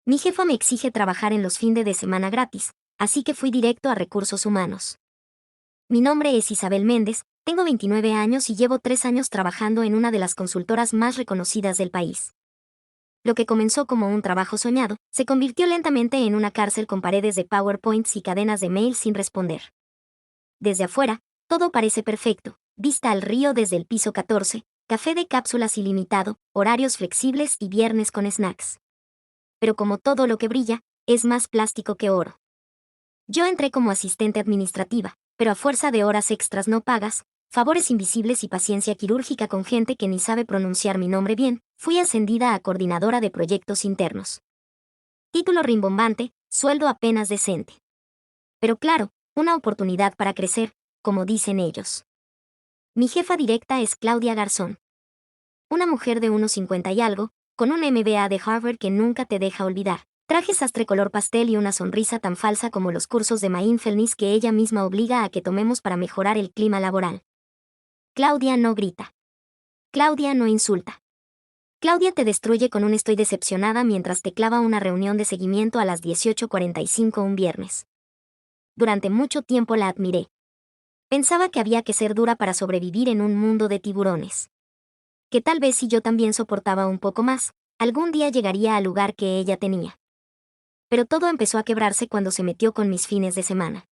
Mi jefa me exige trabajar en los fines de semana gratis, así que fui directo a recursos humanos. Mi nombre es Isabel Méndez, tengo 29 años y llevo 3 años trabajando en una de las consultoras más reconocidas del país. Lo que comenzó como un trabajo soñado, se convirtió lentamente en una cárcel con paredes de PowerPoints y cadenas de mail sin responder. Desde afuera, todo parece perfecto, vista al río desde el piso 14, café de cápsulas ilimitado, horarios flexibles y viernes con snacks. Pero como todo lo que brilla, es más plástico que oro. Yo entré como asistente administrativa, pero a fuerza de horas extras no pagas, favores invisibles y paciencia quirúrgica con gente que ni sabe pronunciar mi nombre bien, fui ascendida a coordinadora de proyectos internos. Título rimbombante, sueldo apenas decente. Pero claro, una oportunidad para crecer, como dicen ellos. Mi jefa directa es Claudia Garzón. Una mujer de unos 50 y algo, con un MBA de Harvard que nunca te deja olvidar. Traje sastre color pastel y una sonrisa tan falsa como los cursos de mindfulness que ella misma obliga a que tomemos para mejorar el clima laboral. Claudia no grita. Claudia no insulta. Claudia te destruye con un estoy decepcionada mientras te clava una reunión de seguimiento a las 18:45 un viernes. Durante mucho tiempo la admiré. Pensaba que había que ser dura para sobrevivir en un mundo de tiburones. Que tal vez si yo también soportaba un poco más, algún día llegaría al lugar que ella tenía. Pero todo empezó a quebrarse cuando se metió con mis fines de semana.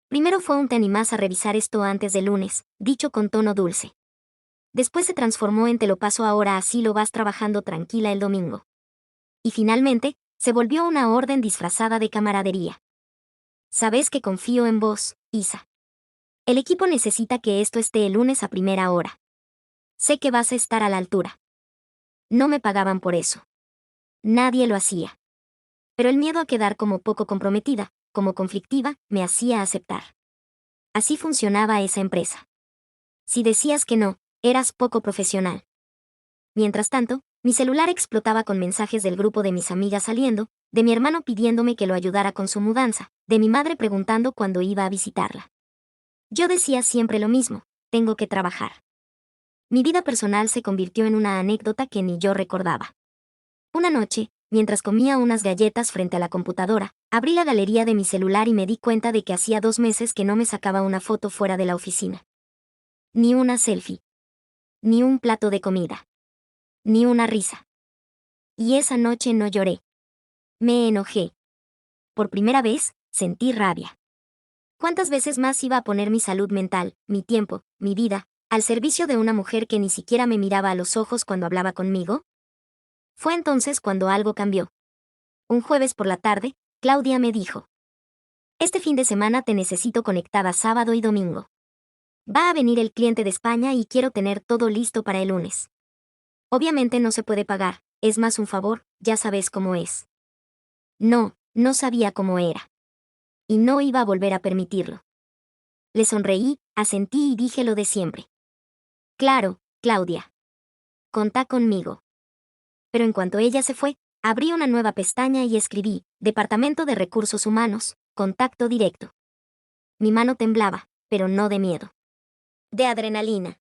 Primero fue un te animás a revisar esto antes del lunes, dicho con tono dulce. Después se transformó en te lo paso ahora así lo vas trabajando tranquila el domingo. Y finalmente, se volvió una orden disfrazada de camaradería. Sabes que confío en vos, Isa. El equipo necesita que esto esté el lunes a primera hora. Sé que vas a estar a la altura. No me pagaban por eso. Nadie lo hacía. Pero el miedo a quedar como poco comprometida, como conflictiva, me hacía aceptar. Así funcionaba esa empresa. Si decías que no, eras poco profesional. Mientras tanto, mi celular explotaba con mensajes del grupo de mis amigas saliendo, de mi hermano pidiéndome que lo ayudara con su mudanza, de mi madre preguntando cuándo iba a visitarla. Yo decía siempre lo mismo, tengo que trabajar. Mi vida personal se convirtió en una anécdota que ni yo recordaba. Una noche, mientras comía unas galletas frente a la computadora, abrí la galería de mi celular y me di cuenta de que hacía 2 meses que no me sacaba una foto fuera de la oficina. Ni una selfie. Ni un plato de comida. Ni una risa. Y esa noche no lloré. Me enojé. Por primera vez, sentí rabia. ¿Cuántas veces más iba a poner mi salud mental, mi tiempo, mi vida, al servicio de una mujer que ni siquiera me miraba a los ojos cuando hablaba conmigo? Fue entonces cuando algo cambió. Un jueves por la tarde, Claudia me dijo: este fin de semana te necesito conectada sábado y domingo. Va a venir el cliente de España y quiero tener todo listo para el lunes. Obviamente no se puede pagar, es más un favor, ya sabes cómo es. No, no sabía cómo era. Y no iba a volver a permitirlo. Le sonreí, asentí y dije lo de siempre. Claro, Claudia. Contá conmigo. Pero en cuanto ella se fue, abrí una nueva pestaña y escribí: Departamento de Recursos Humanos, contacto directo. Mi mano temblaba, pero no de miedo. De adrenalina.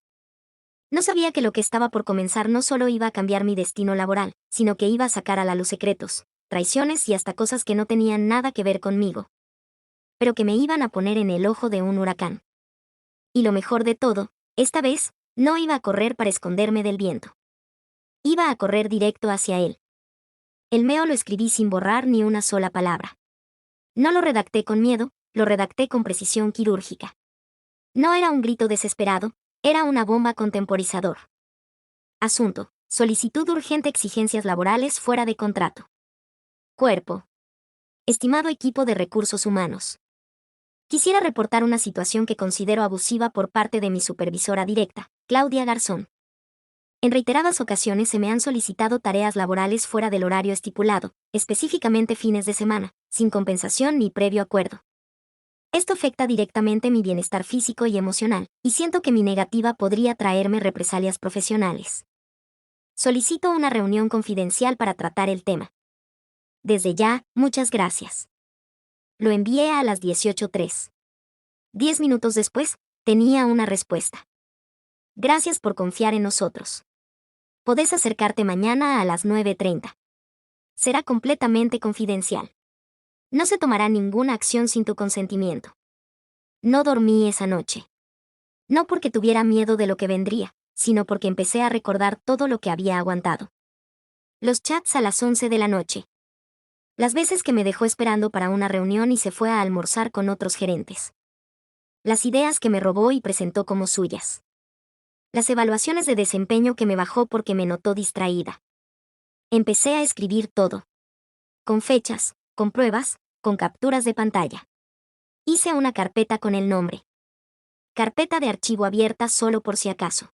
No sabía que lo que estaba por comenzar no solo iba a cambiar mi destino laboral, sino que iba a sacar a la luz secretos, traiciones y hasta cosas que no tenían nada que ver conmigo. Pero que me iban a poner en el ojo de un huracán. Y lo mejor de todo, esta vez, no iba a correr para esconderme del viento. Iba a correr directo hacia él. El meo lo escribí sin borrar ni una sola palabra. No lo redacté con miedo, lo redacté con precisión quirúrgica. No era un grito desesperado, era una bomba con temporizador. Asunto: solicitud urgente, exigencias laborales fuera de contrato. Cuerpo: estimado equipo de recursos humanos. Quisiera reportar una situación que considero abusiva por parte de mi supervisora directa, Claudia Garzón. En reiteradas ocasiones se me han solicitado tareas laborales fuera del horario estipulado, específicamente fines de semana, sin compensación ni previo acuerdo. Esto afecta directamente mi bienestar físico y emocional, y siento que mi negativa podría traerme represalias profesionales. Solicito una reunión confidencial para tratar el tema. Desde ya, muchas gracias. Lo envié a las 18:03. 10 minutos después, tenía una respuesta. Gracias por confiar en nosotros. Podés acercarte mañana a las 9:30. será completamente confidencial. No se tomará ninguna acción sin tu consentimiento. No dormí esa noche. No porque tuviera miedo de lo que vendría, sino porque empecé a recordar todo lo que había aguantado. Los chats a las 11 de la noche. Las veces que me dejó esperando para una reunión y se fue a almorzar con otros gerentes. Las ideas que me robó y presentó como suyas. Las evaluaciones de desempeño que me bajó porque me notó distraída. Empecé a escribir todo. Con fechas, con pruebas, con capturas de pantalla. Hice una carpeta con el nombre. Carpeta de archivo abierta solo por si acaso.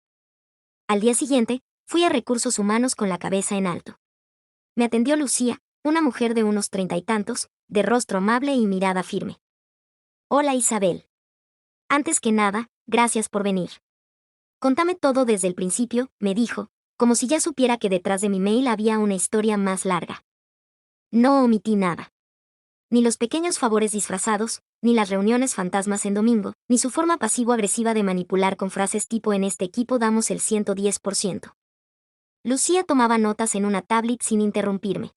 Al día siguiente, fui a Recursos Humanos con la cabeza en alto. Me atendió Lucía, una mujer de unos 30 y tantos, de rostro amable y mirada firme. Hola Isabel. Antes que nada, gracias por venir. Contame todo desde el principio, me dijo, como si ya supiera que detrás de mi mail había una historia más larga. No omití nada. Ni los pequeños favores disfrazados, ni las reuniones fantasmas en domingo, ni su forma pasivo-agresiva de manipular con frases tipo en este equipo damos el 110%. Lucía tomaba notas en una tablet sin interrumpirme.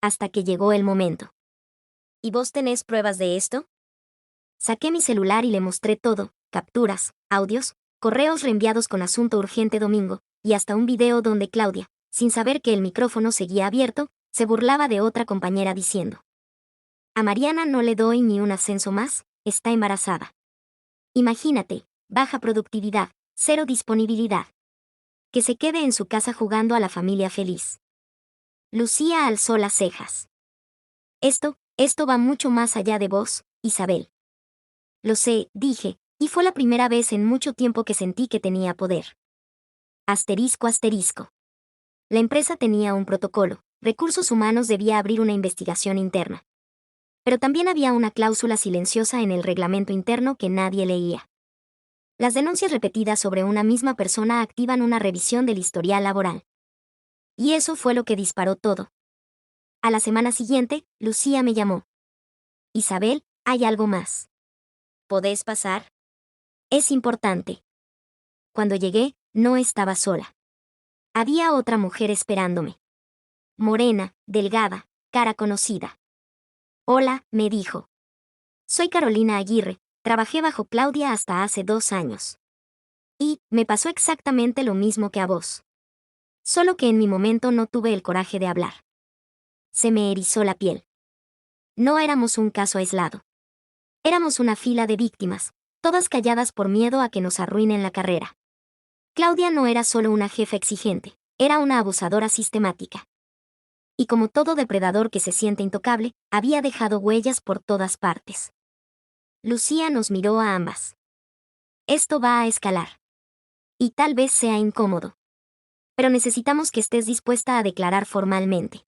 Hasta que llegó el momento. ¿Y vos tenés pruebas de esto? Saqué mi celular y le mostré todo, capturas, audios, correos reenviados con asunto urgente domingo, y hasta un video donde Claudia, sin saber que el micrófono seguía abierto, se burlaba de otra compañera diciendo: a Mariana no le doy ni un ascenso más, está embarazada. Imagínate, baja productividad, cero disponibilidad. Que se quede en su casa jugando a la familia feliz. Lucía alzó las cejas. Esto va mucho más allá de vos, Isabel. Lo sé, dije, y fue la primera vez en mucho tiempo que sentí que tenía poder. Asterisco asterisco. La empresa tenía un protocolo, Recursos Humanos debía abrir una investigación interna. Pero también había una cláusula silenciosa en el reglamento interno que nadie leía. Las denuncias repetidas sobre una misma persona activan una revisión del historial laboral. Y eso fue lo que disparó todo. A la semana siguiente, Lucía me llamó. Isabel, hay algo más. ¿Podés pasar? Es importante. Cuando llegué, no estaba sola. Había otra mujer esperándome. Morena, delgada, cara conocida. Hola, me dijo. Soy Carolina Aguirre, trabajé bajo Claudia hasta hace 2 años. Y, me pasó exactamente lo mismo que a vos. Solo que en mi momento no tuve el coraje de hablar. Se me erizó la piel. No éramos un caso aislado. Éramos una fila de víctimas, todas calladas por miedo a que nos arruinen la carrera. Claudia no era solo una jefa exigente, era una abusadora sistemática. Y como todo depredador que se siente intocable, había dejado huellas por todas partes. Lucía nos miró a ambas. Esto va a escalar. Y tal vez sea incómodo. Pero necesitamos que estés dispuesta a declarar formalmente.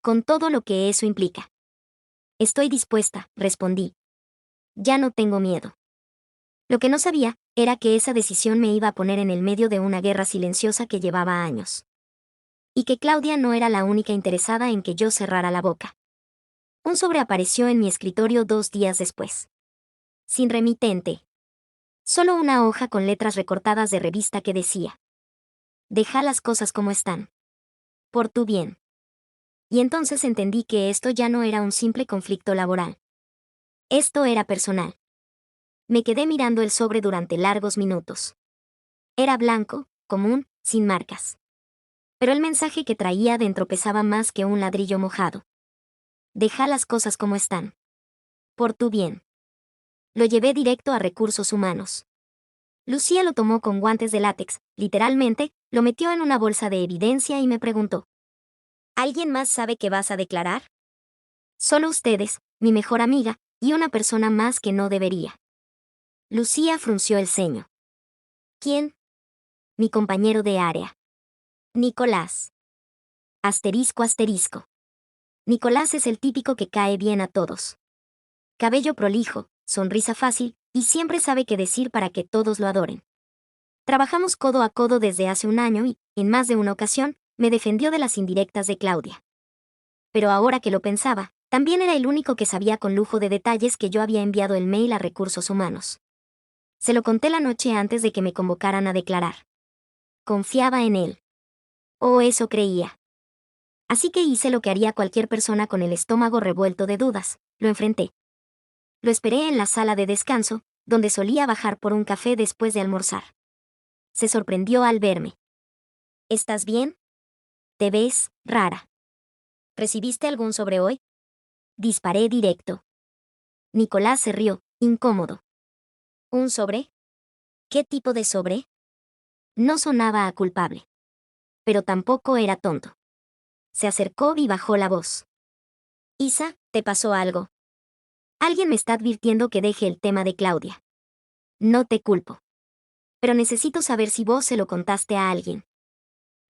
Con todo lo que eso implica. Estoy dispuesta, respondí. Ya no tengo miedo. Lo que no sabía, era que esa decisión me iba a poner en el medio de una guerra silenciosa que llevaba años. Y que Claudia no era la única interesada en que yo cerrara la boca. Un sobre apareció en mi escritorio 2 días después. Sin remitente. Solo una hoja con letras recortadas de revista que decía: deja las cosas como están. Por tu bien. Y entonces entendí que esto ya no era un simple conflicto laboral. Esto era personal. Me quedé mirando el sobre durante largos minutos. Era blanco, común, sin marcas. Pero el mensaje que traía dentro pesaba más que un ladrillo mojado. Deja las cosas como están. Por tu bien. Lo llevé directo a Recursos Humanos. Lucía lo tomó con guantes de látex, literalmente, lo metió en una bolsa de evidencia y me preguntó: ¿alguien más sabe que vas a declarar? Solo ustedes, mi mejor amiga, y una persona más que no debería. Lucía frunció el ceño. ¿Quién? Mi compañero de área. Nicolás. Asterisco asterisco. Nicolás es el típico que cae bien a todos. Cabello prolijo, sonrisa fácil, y siempre sabe qué decir para que todos lo adoren. Trabajamos codo a codo desde hace un año y, en más de una ocasión, me defendió de las indirectas de Claudia. Pero ahora que lo pensaba, también era el único que sabía con lujo de detalles que yo había enviado el mail a Recursos Humanos. Se lo conté la noche antes de que me convocaran a declarar. Confiaba en él. O eso creía. Así que hice lo que haría cualquier persona con el estómago revuelto de dudas, lo enfrenté. Lo esperé en la sala de descanso, donde solía bajar por un café después de almorzar. Se sorprendió al verme. ¿Estás bien? Te ves rara. ¿Recibiste algún sobre hoy? Disparé directo. Nicolás se rió, incómodo. ¿Un sobre? ¿Qué tipo de sobre? No sonaba a culpable. Pero tampoco era tonto. Se acercó y bajó la voz. Isa, ¿te pasó algo? Alguien me está advirtiendo que deje el tema de Claudia. No te culpo. Pero necesito saber si vos se lo contaste a alguien.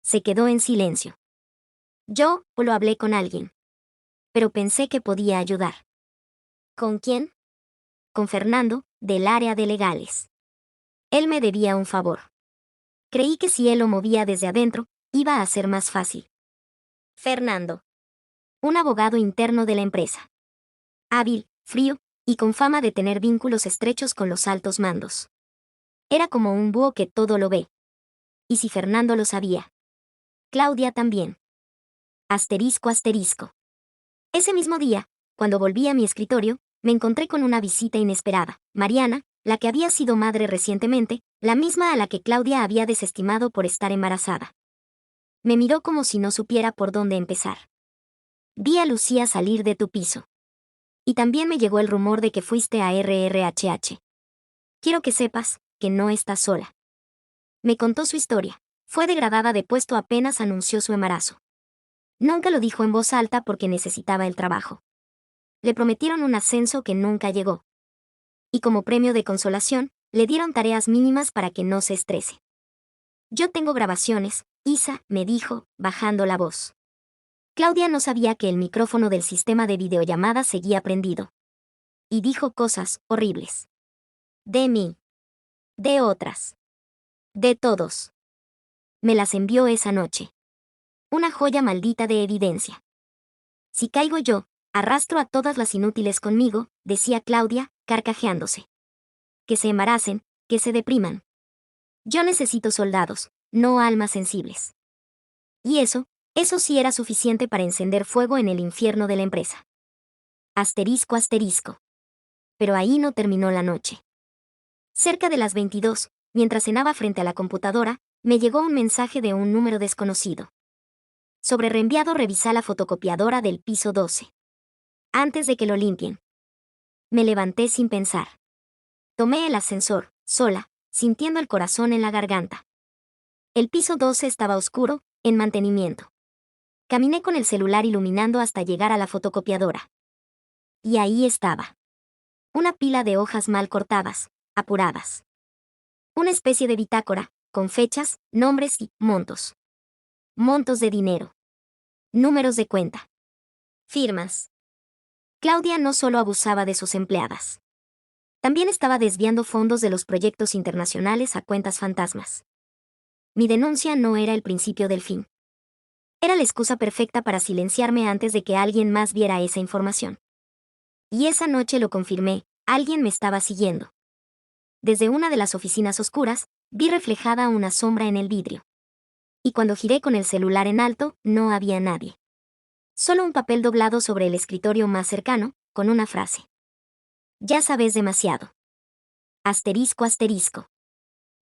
Se quedó en silencio. Yo lo hablé con alguien. Pero pensé que podía ayudar. ¿Con quién? Con Fernando, del área de legales. Él me debía un favor. Creí que si él lo movía desde adentro, iba a ser más fácil. Fernando. Un abogado interno de la empresa. Hábil, frío, y con fama de tener vínculos estrechos con los altos mandos. Era como un búho que todo lo ve. Y si Fernando lo sabía. Claudia también. Asterisco asterisco. Ese mismo día, cuando volví a mi escritorio, me encontré con una visita inesperada. Mariana, la que había sido madre recientemente, la misma a la que Claudia había desestimado por estar embarazada. Me miró como si no supiera por dónde empezar. Vi a Lucía salir de tu piso. Y también me llegó el rumor de que fuiste a RRHH. Quiero que sepas que no estás sola. Me contó su historia. Fue degradada de puesto apenas anunció su embarazo. Nunca lo dijo en voz alta porque necesitaba el trabajo. Le prometieron un ascenso que nunca llegó. Y como premio de consolación, le dieron tareas mínimas para que no se estrese. Yo tengo grabaciones, Isa, me dijo, bajando la voz. Claudia no sabía que el micrófono del sistema de videollamada seguía prendido. Y dijo cosas horribles. De mí. De otras. De todos. Me las envió esa noche. Una joya maldita de evidencia. Si caigo yo, arrastro a todas las inútiles conmigo, decía Claudia, carcajeándose. Que se embaracen, que se depriman. Yo necesito soldados, no almas sensibles. Y eso sí era suficiente para encender fuego en el infierno de la empresa. Asterisco asterisco. Pero ahí no terminó la noche. Cerca de las 22, mientras cenaba frente a la computadora, me llegó un mensaje de un número desconocido. Sobre reenviado, revisa la fotocopiadora del piso 12. Antes de que lo limpien. Me levanté sin pensar. Tomé el ascensor, sola, sintiendo el corazón en la garganta. El piso 12 estaba oscuro, en mantenimiento. Caminé con el celular iluminando hasta llegar a la fotocopiadora. Y ahí estaba. Una pila de hojas mal cortadas, apuradas. Una especie de bitácora, con fechas, nombres y montos. Montos de dinero. Números de cuenta. Firmas. Claudia no solo abusaba de sus empleadas. También estaba desviando fondos de los proyectos internacionales a cuentas fantasmas. Mi denuncia no era el principio del fin. Era la excusa perfecta para silenciarme antes de que alguien más viera esa información. Y esa noche lo confirmé, alguien me estaba siguiendo. Desde una de las oficinas oscuras, vi reflejada una sombra en el vidrio. Y cuando giré con el celular en alto, no había nadie. Solo un papel doblado sobre el escritorio más cercano, con una frase. Ya sabes demasiado. Asterisco asterisco.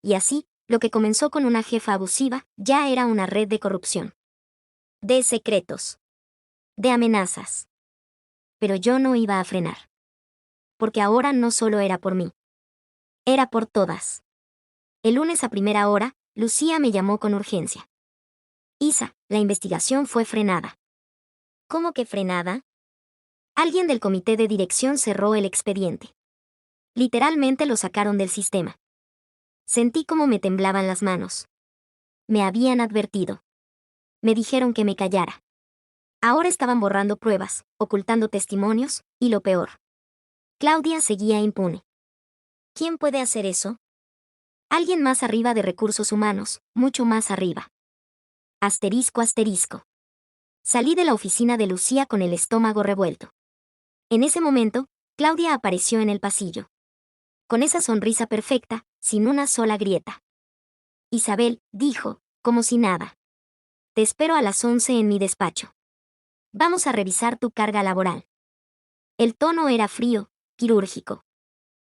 Y así, lo que comenzó con una jefa abusiva, ya era una red de corrupción. De secretos. De amenazas. Pero yo no iba a frenar. Porque ahora no solo era por mí. Era por todas. El lunes a primera hora, Lucía me llamó con urgencia. Isa, la investigación fue frenada. ¿Cómo que frenada? Alguien del comité de dirección cerró el expediente. Literalmente lo sacaron del sistema. Sentí como me temblaban las manos. Me habían advertido. Me dijeron que me callara. Ahora estaban borrando pruebas, ocultando testimonios, y lo peor. Claudia seguía impune. ¿Quién puede hacer eso? Alguien más arriba de recursos humanos, mucho más arriba. Asterisco asterisco. Salí de la oficina de Lucía con el estómago revuelto. En ese momento, Claudia apareció en el pasillo. Con esa sonrisa perfecta, sin una sola grieta. Isabel, dijo, como si nada. Te espero a las 11 en mi despacho. Vamos a revisar tu carga laboral. El tono era frío, quirúrgico.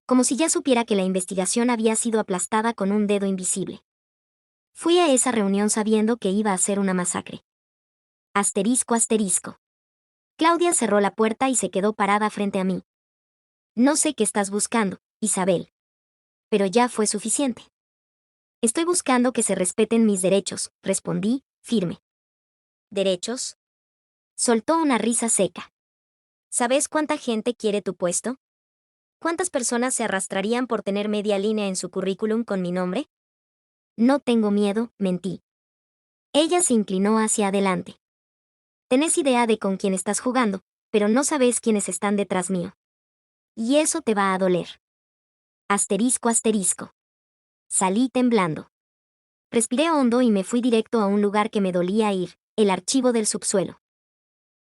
Como si ya supiera que la investigación había sido aplastada con un dedo invisible. Fui a esa reunión sabiendo que iba a ser una masacre. Asterisco asterisco. Claudia cerró la puerta y se quedó parada frente a mí. No sé qué estás buscando, Isabel. Pero ya fue suficiente. Estoy buscando que se respeten mis derechos, respondí, firme. ¿Derechos? Soltó una risa seca. ¿Sabes cuánta gente quiere tu puesto? ¿Cuántas personas se arrastrarían por tener media línea en su currículum con mi nombre? No tengo miedo, mentí. Ella se inclinó hacia adelante. Tenés idea de con quién estás jugando, pero no sabes quiénes están detrás mío. Y eso te va a doler. Asterisco asterisco. Salí temblando. Respiré hondo y me fui directo a un lugar que me dolía ir, el archivo del subsuelo.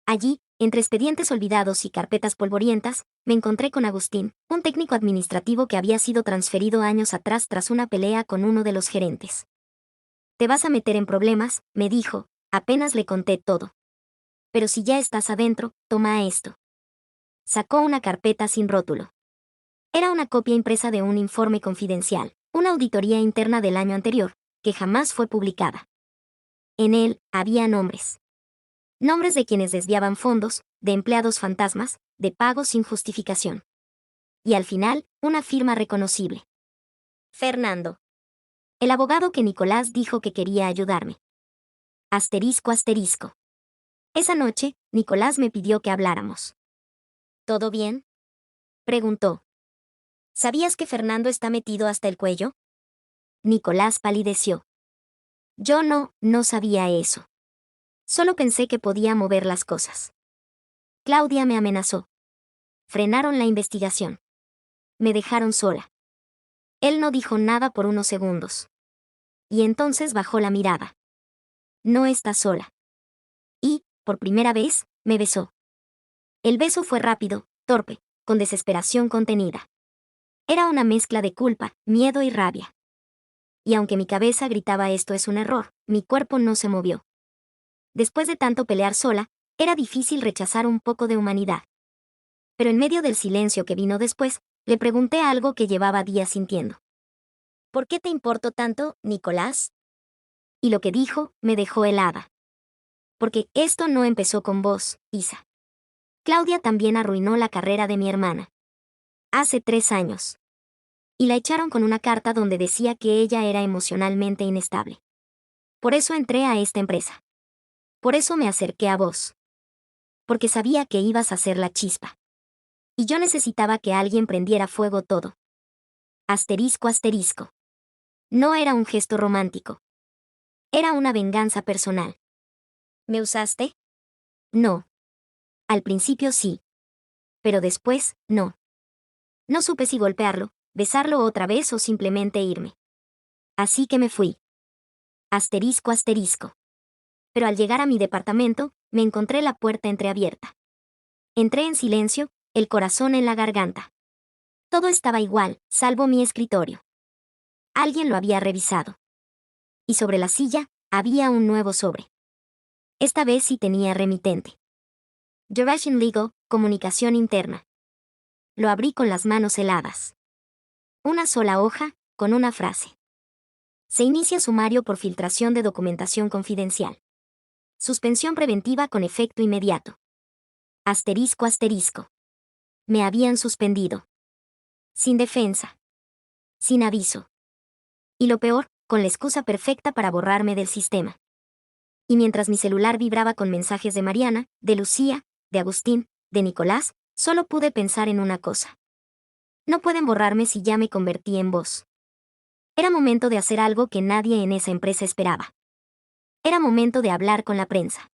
Allí, entre expedientes olvidados y carpetas polvorientas, me encontré con Agustín, un técnico administrativo que había sido transferido años atrás tras una pelea con uno de los gerentes. Te vas a meter en problemas, me dijo, apenas le conté todo. Pero si ya estás adentro, toma esto. Sacó una carpeta sin rótulo. Era una copia impresa de un informe confidencial, una auditoría interna del año anterior, que jamás fue publicada. En él, había nombres. Nombres de quienes desviaban fondos, de empleados fantasmas, de pagos sin justificación. Y al final, una firma reconocible. Fernando. El abogado que Nicolás dijo que quería ayudarme. Asterisco asterisco. Esa noche, Nicolás me pidió que habláramos. ¿Todo bien? Preguntó. ¿Sabías que Fernando está metido hasta el cuello? Nicolás palideció. Yo no sabía eso. Solo pensé que podía mover las cosas. Claudia me amenazó. Frenaron la investigación. Me dejaron sola. Él no dijo nada por unos segundos. Y entonces bajó la mirada. No estás sola. Y, por primera vez, me besó. El beso fue rápido, torpe, con desesperación contenida. Era una mezcla de culpa, miedo y rabia. Y aunque mi cabeza gritaba esto es un error, mi cuerpo no se movió. Después de tanto pelear sola, era difícil rechazar un poco de humanidad. Pero en medio del silencio que vino después, le pregunté algo que llevaba días sintiendo. ¿Por qué te importo tanto, Nicolás? Y lo que dijo, me dejó helada. Porque esto no empezó con vos, Isa. Claudia también arruinó la carrera de mi hermana. Hace 3 años. Y la echaron con una carta donde decía que ella era emocionalmente inestable. Por eso entré a esta empresa. Por eso me acerqué a vos. Porque sabía que ibas a ser la chispa. Y yo necesitaba que alguien prendiera fuego todo. Asterisco asterisco. No era un gesto romántico. Era una venganza personal. ¿Me usaste? No. Al principio sí. Pero después, no. No supe si golpearlo, besarlo otra vez o simplemente irme. Así que me fui. Asterisco asterisco. Pero al llegar a mi departamento, me encontré la puerta entreabierta. Entré en silencio, el corazón en la garganta. Todo estaba igual, salvo mi escritorio. Alguien lo había revisado. Y sobre la silla, había un nuevo sobre. Esta vez sí tenía remitente. Eurasian Legal, comunicación interna. Lo abrí con las manos heladas. Una sola hoja, con una frase. Se inicia sumario por filtración de documentación confidencial. Suspensión preventiva con efecto inmediato. Asterisco asterisco. Me habían suspendido. Sin defensa. Sin aviso. Y lo peor, con la excusa perfecta para borrarme del sistema. Y mientras mi celular vibraba con mensajes de Mariana, de Lucía, de Agustín, de Nicolás, solo pude pensar en una cosa. No pueden borrarme si ya me convertí en voz. Era momento de hacer algo que nadie en esa empresa esperaba. Era momento de hablar con la prensa.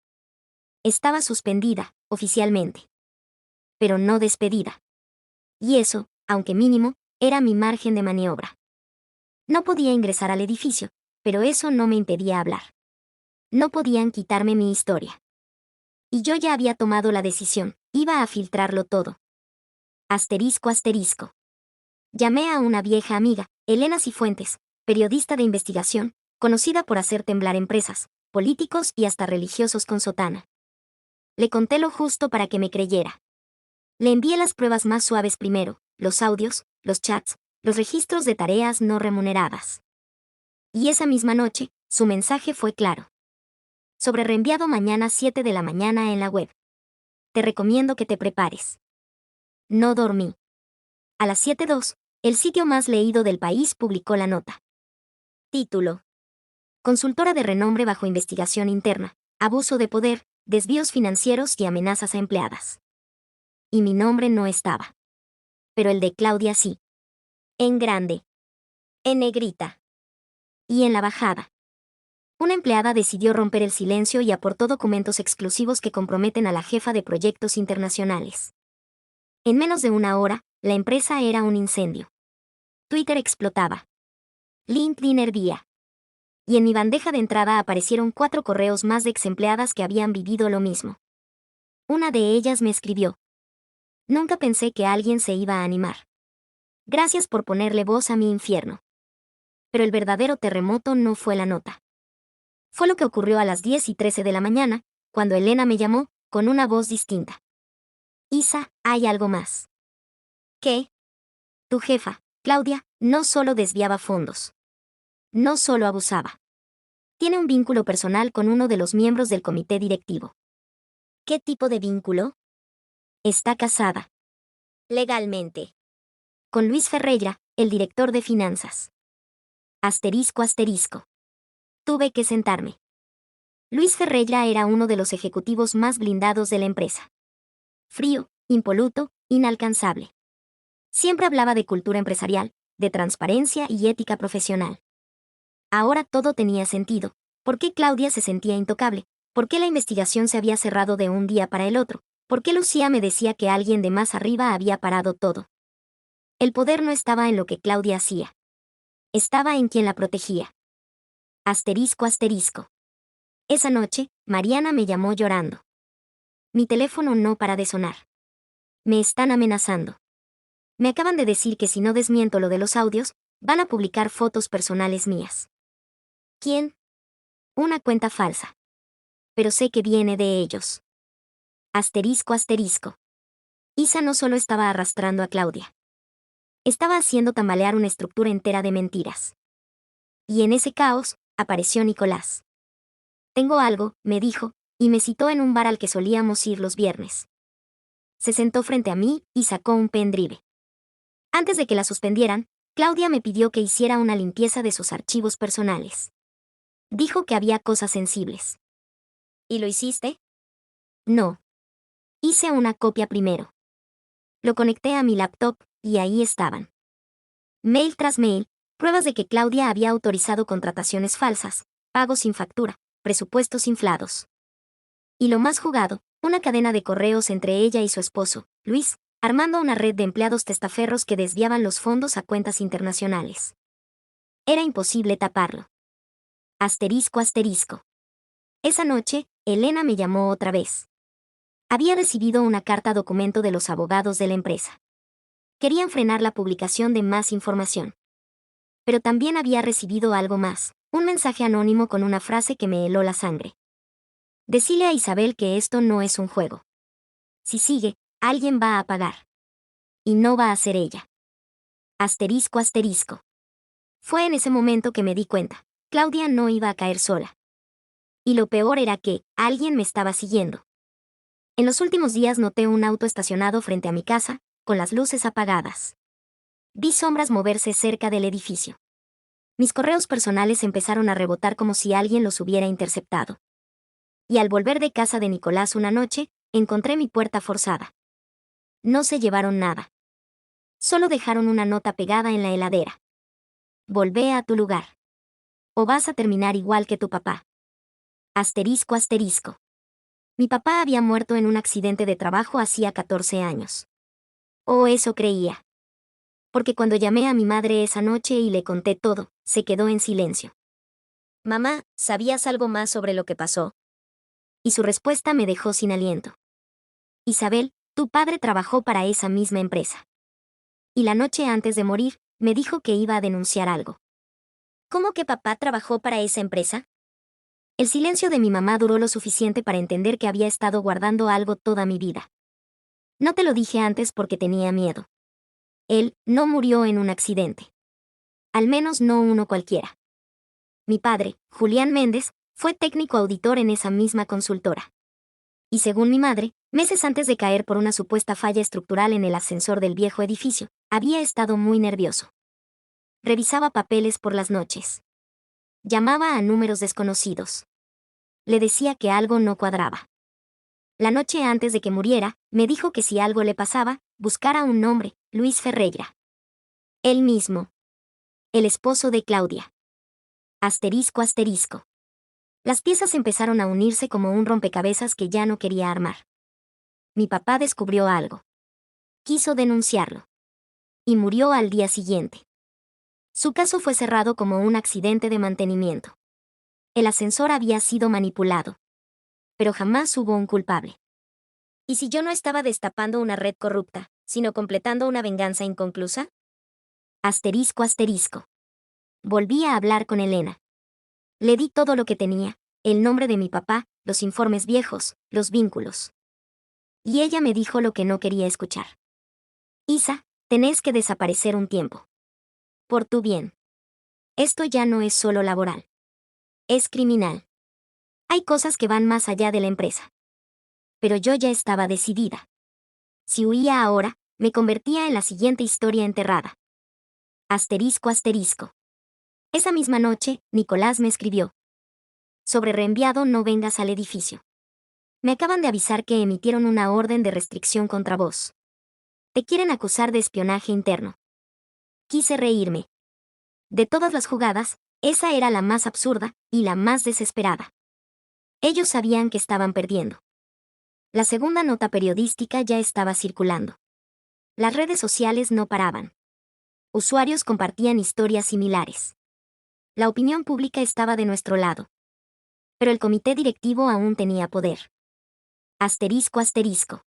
Estaba suspendida, oficialmente. Pero no despedida. Y eso, aunque mínimo, era mi margen de maniobra. No podía ingresar al edificio, pero eso no me impedía hablar. No podían quitarme mi historia. Y yo ya había tomado la decisión, iba a filtrarlo todo. Asterisco asterisco. Llamé a una vieja amiga, Elena Cifuentes, periodista de investigación, conocida por hacer temblar empresas, políticos y hasta religiosos con sotana. Le conté lo justo para que me creyera. Le envié las pruebas más suaves primero, los audios, los chats, los registros de tareas no remuneradas. Y esa misma noche, su mensaje fue claro. Sobre reenviado mañana 7 de la mañana en la web. Te recomiendo que te prepares. No dormí. A las 7:02, el sitio más leído del país publicó la nota. Título. Consultora de renombre bajo investigación interna, abuso de poder, desvíos financieros y amenazas a empleadas. Y mi nombre no estaba. Pero el de Claudia sí. En grande. En negrita. Y en la bajada. Una empleada decidió romper el silencio y aportó documentos exclusivos que comprometen a la jefa de proyectos internacionales. En menos de una hora, la empresa era un incendio. Twitter explotaba. LinkedIn hervía. Y en mi bandeja de entrada aparecieron 4 correos más de exempleadas que habían vivido lo mismo. Una de ellas me escribió. Nunca pensé que alguien se iba a animar. Gracias por ponerle voz a mi infierno. Pero el verdadero terremoto no fue la nota. Fue lo que ocurrió a las 10:13 de la mañana, cuando Elena me llamó, con una voz distinta. Isa, hay algo más. ¿Qué? Tu jefa, Claudia, no solo desviaba fondos. No solo abusaba. Tiene un vínculo personal con uno de los miembros del comité directivo. ¿Qué tipo de vínculo? Está casada. Legalmente. Con Luis Ferreira, el director de finanzas. Asterisco asterisco. Tuve que sentarme. Luis Ferreira era uno de los ejecutivos más blindados de la empresa. Frío, impoluto, inalcanzable. Siempre hablaba de cultura empresarial, de transparencia y ética profesional. Ahora todo tenía sentido. ¿Por qué Claudia se sentía intocable? ¿Por qué la investigación se había cerrado de un día para el otro? ¿Por qué Lucía me decía que alguien de más arriba había parado todo? El poder no estaba en lo que Claudia hacía. Estaba en quien la protegía. Asterisco asterisco. Esa noche, Mariana me llamó llorando. Mi teléfono no para de sonar. Me están amenazando. Me acaban de decir que si no desmiento lo de los audios, van a publicar fotos personales mías. ¿Quién? Una cuenta falsa. Pero sé que viene de ellos. Asterisco asterisco. Isa no solo estaba arrastrando a Claudia. Estaba haciendo tambalear una estructura entera de mentiras. Y en ese caos, apareció Nicolás. Tengo algo, me dijo, y me citó en un bar al que solíamos ir los viernes. Se sentó frente a mí y sacó un pendrive. Antes de que la suspendieran, Claudia me pidió que hiciera una limpieza de sus archivos personales. Dijo que había cosas sensibles. ¿Y lo hiciste? No. Hice una copia primero. Lo conecté a mi laptop, y ahí estaban. Mail tras mail, pruebas de que Claudia había autorizado contrataciones falsas, pagos sin factura, presupuestos inflados. Y lo más jugado, una cadena de correos entre ella y su esposo, Luis, armando una red de empleados testaferros que desviaban los fondos a cuentas internacionales. Era imposible taparlo. Asterisco asterisco. Esa noche, Elena me llamó otra vez. Había recibido una carta documento de los abogados de la empresa. Querían frenar la publicación de más información. Pero también había recibido algo más, un mensaje anónimo con una frase que me heló la sangre. Decile a Isabel que esto no es un juego. Si sigue, alguien va a pagar. Y no va a ser ella. Asterisco asterisco. Fue en ese momento que me di cuenta. Claudia no iba a caer sola. Y lo peor era que, alguien me estaba siguiendo. En los últimos días noté un auto estacionado frente a mi casa, con las luces apagadas. Vi sombras moverse cerca del edificio. Mis correos personales empezaron a rebotar como si alguien los hubiera interceptado. Y al volver de casa de Nicolás una noche, encontré mi puerta forzada. No se llevaron nada. Solo dejaron una nota pegada en la heladera. Volvé a tu lugar. O vas a terminar igual que tu papá. Asterisco asterisco. Mi papá había muerto en un accidente de trabajo hacía 14 años. O eso creía. Porque cuando llamé a mi madre esa noche y le conté todo, se quedó en silencio. Mamá, ¿sabías algo más sobre lo que pasó? Y su respuesta me dejó sin aliento. Isabel, tu padre trabajó para esa misma empresa. Y la noche antes de morir, me dijo que iba a denunciar algo. ¿Cómo que papá trabajó para esa empresa? El silencio de mi mamá duró lo suficiente para entender que había estado guardando algo toda mi vida. No te lo dije antes porque tenía miedo. Él no murió en un accidente. Al menos no uno cualquiera. Mi padre, Julián Méndez, fue técnico auditor en esa misma consultora. Y según mi madre, meses antes de caer por una supuesta falla estructural en el ascensor del viejo edificio, había estado muy nervioso. Revisaba papeles por las noches. Llamaba a números desconocidos. Le decía que algo no cuadraba. La noche antes de que muriera, me dijo que si algo le pasaba, buscara un nombre, Luis Ferreira. Él mismo. El esposo de Claudia. Asterisco asterisco. Las piezas empezaron a unirse como un rompecabezas que ya no quería armar. Mi papá descubrió algo. Quiso denunciarlo. Y murió al día siguiente. Su caso fue cerrado como un accidente de mantenimiento. El ascensor había sido manipulado. Pero jamás hubo un culpable. ¿Y si yo no estaba destapando una red corrupta, sino completando una venganza inconclusa? Asterisco asterisco. Volví a hablar con Elena. Le di todo lo que tenía, el nombre de mi papá, los informes viejos, los vínculos. Y ella me dijo lo que no quería escuchar. Isa, tenés que desaparecer un tiempo. Por tu bien. Esto ya no es solo laboral. Es criminal. Hay cosas que van más allá de la empresa. Pero yo ya estaba decidida. Si huía ahora, me convertía en la siguiente historia enterrada. Asterisco asterisco. Esa misma noche, Nicolás me escribió. Sobre reenviado, no vengas al edificio. Me acaban de avisar que emitieron una orden de restricción contra vos. Te quieren acusar de espionaje interno. Quise reírme. De todas las jugadas, esa era la más absurda y la más desesperada. Ellos sabían que estaban perdiendo. La segunda nota periodística ya estaba circulando. Las redes sociales no paraban. Usuarios compartían historias similares. La opinión pública estaba de nuestro lado. Pero el comité directivo aún tenía poder. Asterisco asterisco.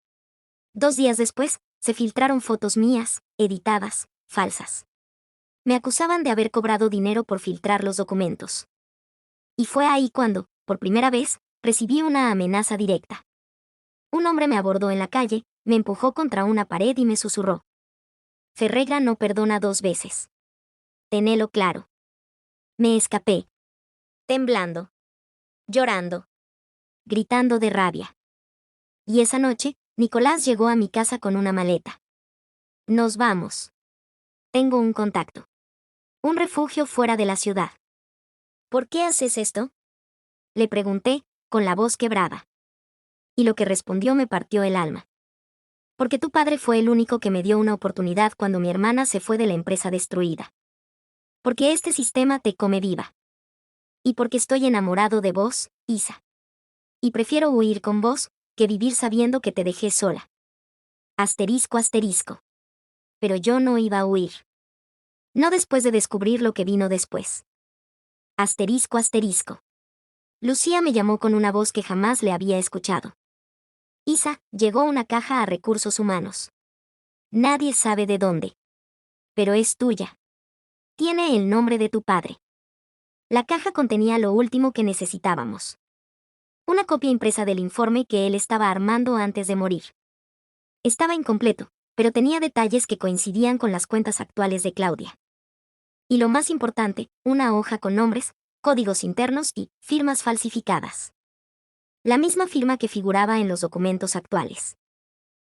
2 días después, se filtraron fotos mías, editadas, falsas. Me acusaban de haber cobrado dinero por filtrar los documentos. Y fue ahí cuando, por primera vez, recibí una amenaza directa. Un hombre me abordó en la calle, me empujó contra una pared y me susurró. Ferreira no perdona 2 veces. Tenélo claro. Me escapé. Temblando. Llorando. Gritando de rabia. Y esa noche, Nicolás llegó a mi casa con una maleta. Nos vamos. Tengo un contacto. Un refugio fuera de la ciudad. ¿Por qué haces esto? Le pregunté, con la voz quebrada. Y lo que respondió me partió el alma. Porque tu padre fue el único que me dio una oportunidad cuando mi hermana se fue de la empresa destruida. Porque este sistema te come viva. Y porque estoy enamorado de vos, Isa. Y prefiero huir con vos, que vivir sabiendo que te dejé sola. Asterisco asterisco. Pero yo no iba a huir. No después de descubrir lo que vino después. Asterisco asterisco. Lucía me llamó con una voz que jamás le había escuchado. Isa, llegó una caja a recursos humanos. Nadie sabe de dónde. Pero es tuya. Tiene el nombre de tu padre. La caja contenía lo último que necesitábamos. Una copia impresa del informe que él estaba armando antes de morir. Estaba incompleto, pero tenía detalles que coincidían con las cuentas actuales de Claudia. Y lo más importante, una hoja con nombres, códigos internos y firmas falsificadas. La misma firma que figuraba en los documentos actuales.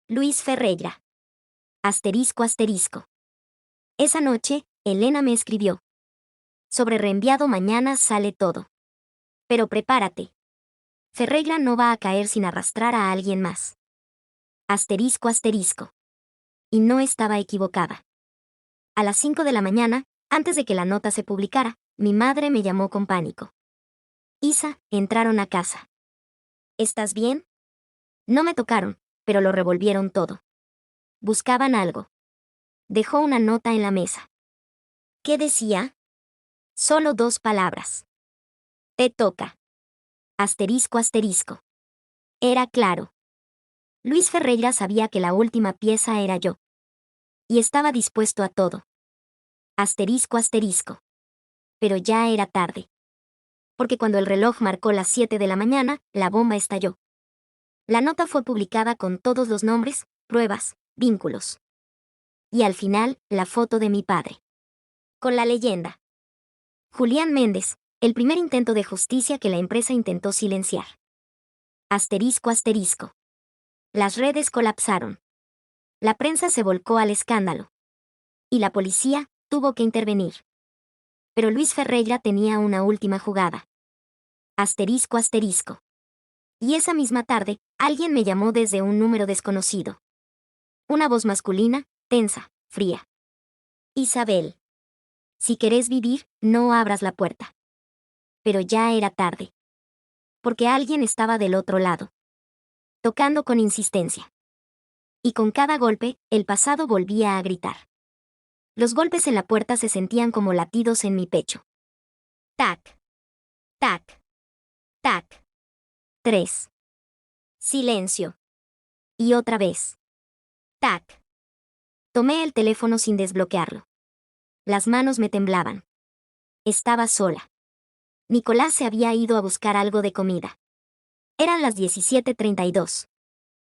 Luis Ferreira. Asterisco asterisco. Esa noche, Elena me escribió. Sobre reenviado mañana sale todo. Pero prepárate. Ferreira no va a caer sin arrastrar a alguien más. Asterisco asterisco. Y no estaba equivocada. A las 5 de la mañana, antes de que la nota se publicara, mi madre me llamó con pánico. Isa, entraron a casa. ¿Estás bien? No me tocaron, pero lo revolvieron todo. Buscaban algo. Dejó una nota en la mesa. ¿Qué decía? Solo 2 palabras. Te toca. Asterisco asterisco. Era claro. Luis Ferreira sabía que la última pieza era yo. Y estaba dispuesto a todo. Asterisco asterisco. Pero ya era tarde. porque cuando el reloj marcó las 7 de la mañana, la bomba estalló. La nota fue publicada con todos los nombres, pruebas, vínculos. Y al final, la foto de mi padre. Con la leyenda: Julián Méndez, el primer intento de justicia que la empresa intentó silenciar. Asterisco asterisco. Las redes colapsaron. La prensa se volcó al escándalo. Y la policía tuvo que intervenir. Pero Luis Ferreira tenía una última jugada. Asterisco asterisco. Y esa misma tarde, alguien me llamó desde un número desconocido. Una voz masculina, tensa, fría. Isabel. Si querés vivir, no abras la puerta. Pero ya era tarde. Porque alguien estaba del otro lado. Tocando con insistencia. Y con cada golpe, el pasado volvía a gritar. Los golpes en la puerta se sentían como latidos en mi pecho. Tac. Tac. Tac. 3. Silencio. Y otra vez. Tac. Tomé el teléfono sin desbloquearlo. Las manos me temblaban. Estaba sola. Nicolás se había ido a buscar algo de comida. Eran las 17:32.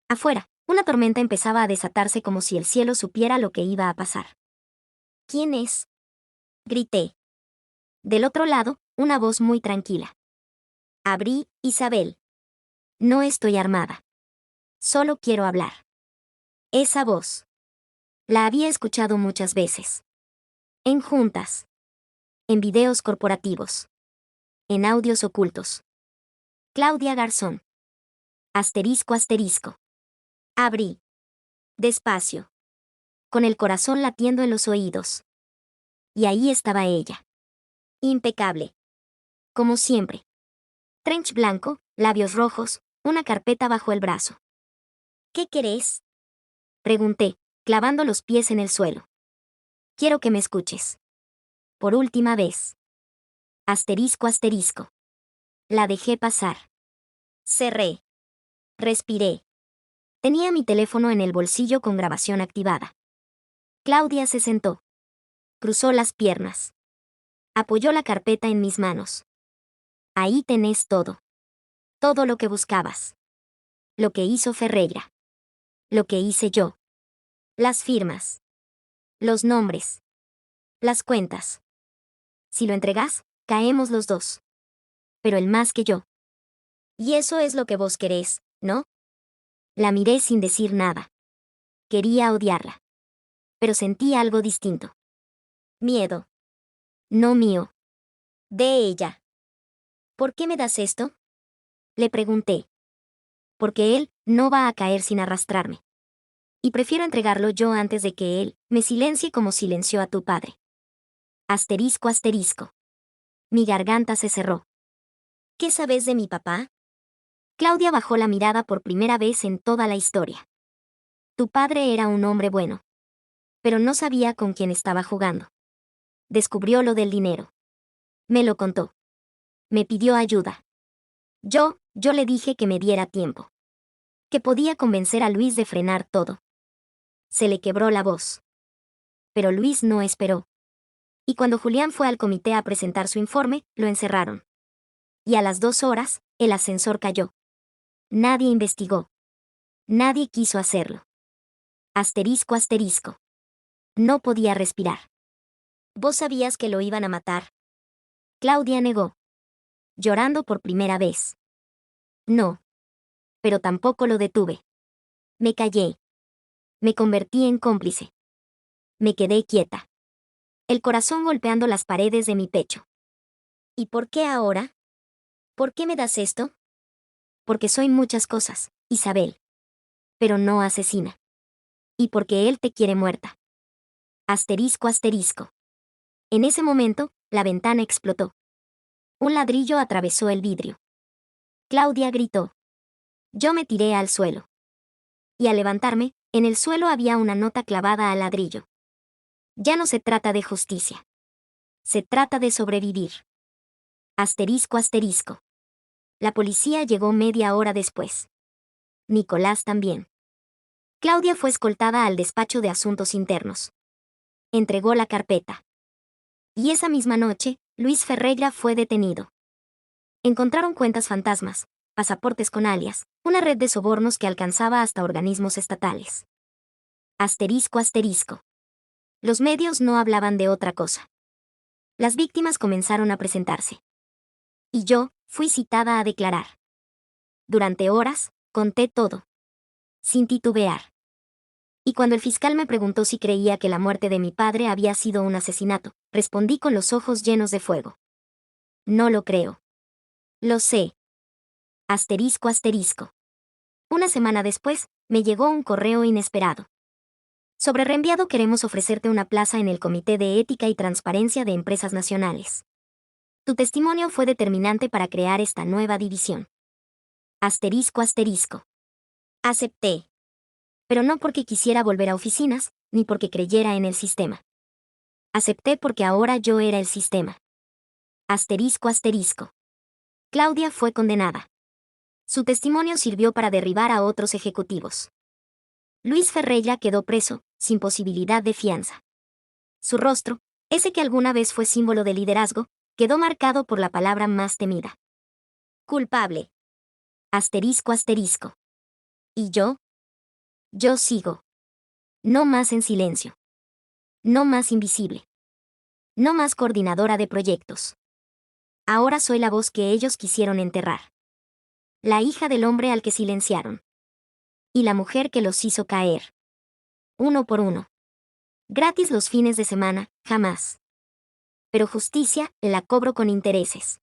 Afuera, una tormenta empezaba a desatarse como si el cielo supiera lo que iba a pasar. ¿Quién es?, grité. Del otro lado, una voz muy tranquila. Abrí, Isabel. No estoy armada. Solo quiero hablar. Esa voz. La había escuchado muchas veces. En juntas. En videos corporativos. En audios ocultos. Claudia Garzón. Asterisco asterisco. Abrí. Despacio. Con el corazón latiendo en los oídos. Y ahí estaba ella. Impecable. Como siempre. Trench blanco, labios rojos, una carpeta bajo el brazo. ¿Qué querés?, pregunté, clavando los pies en el suelo. Quiero que me escuches. Por última vez. Asterisco asterisco. La dejé pasar. Cerré. Respiré. Tenía mi teléfono en el bolsillo con grabación activada. Claudia se sentó. Cruzó las piernas. Apoyó la carpeta en mis manos. Ahí tenés todo. Todo lo que buscabas. Lo que hizo Ferreira. Lo que hice yo. Las firmas. Los nombres. Las cuentas. Si lo entregás, caemos los dos. Pero él más que yo. Y eso es lo que vos querés, ¿no? La miré sin decir nada. Quería odiarla. Pero sentí algo distinto. Miedo. No mío. De ella. ¿Por qué me das esto?, le pregunté. Porque él no va a caer sin arrastrarme. Y prefiero entregarlo yo antes de que él me silencie como silenció a tu padre. Asterisco asterisco. Mi garganta se cerró. ¿Qué sabes de mi papá?, Claudia bajó la mirada por primera vez en toda la historia. Tu padre era un hombre bueno. Pero no sabía con quién estaba jugando. Descubrió lo del dinero. Me lo contó. Me pidió ayuda. Yo le dije que me diera tiempo. Que podía convencer a Luis de frenar todo. Se le quebró la voz. Pero Luis no esperó. Y cuando Julián fue al comité a presentar su informe, lo encerraron. Y a las 2 horas, el ascensor cayó. Nadie investigó. Nadie quiso hacerlo. Asterisco asterisco. No podía respirar. ¿Vos sabías que lo iban a matar?, Claudia negó. Llorando por primera vez. No. Pero tampoco lo detuve. Me callé. Me convertí en cómplice. Me quedé quieta. El corazón golpeando las paredes de mi pecho. ¿Y por qué ahora? ¿Por qué me das esto? Porque soy muchas cosas, Isabel. Pero no asesina. Y porque él te quiere muerta. Asterisco asterisco. En ese momento, la ventana explotó. Un ladrillo atravesó el vidrio. Claudia gritó. Yo me tiré al suelo. Y al levantarme, en el suelo había una nota clavada al ladrillo. Ya no se trata de justicia. Se trata de sobrevivir. Asterisco asterisco. La policía llegó media hora después. Nicolás también. Claudia fue escoltada al despacho de asuntos internos. Entregó la carpeta. Y esa misma noche, Luis Ferreira fue detenido. Encontraron cuentas fantasmas, pasaportes con alias, una red de sobornos que alcanzaba hasta organismos estatales. Asterisco asterisco. Los medios no hablaban de otra cosa. Las víctimas comenzaron a presentarse. Y yo, fui citada a declarar. Durante horas, conté todo. Sin titubear. Y cuando el fiscal me preguntó si creía que la muerte de mi padre había sido un asesinato, respondí con los ojos llenos de fuego. No lo creo. Lo sé. Asterisco asterisco. Una semana después, me llegó un correo inesperado. Sobre reenviado, queremos ofrecerte una plaza en el Comité de Ética y Transparencia de Empresas Nacionales. Tu testimonio fue determinante para crear esta nueva división. Asterisco asterisco. Acepté. Pero no porque quisiera volver a oficinas, ni porque creyera en el sistema. Acepté porque ahora yo era el sistema. Asterisco asterisco. Claudia fue condenada. Su testimonio sirvió para derribar a otros ejecutivos. Luis Ferreira quedó preso, sin posibilidad de fianza. Su rostro, ese que alguna vez fue símbolo de liderazgo, quedó marcado por la palabra más temida. Culpable. Asterisco asterisco. ¿Y yo? Yo sigo. No más en silencio. No más invisible. No más coordinadora de proyectos. Ahora soy la voz que ellos quisieron enterrar. La hija del hombre al que silenciaron. Y la mujer que los hizo caer. Uno por uno. Gratis los fines de semana, jamás. Pero justicia, la cobro con intereses.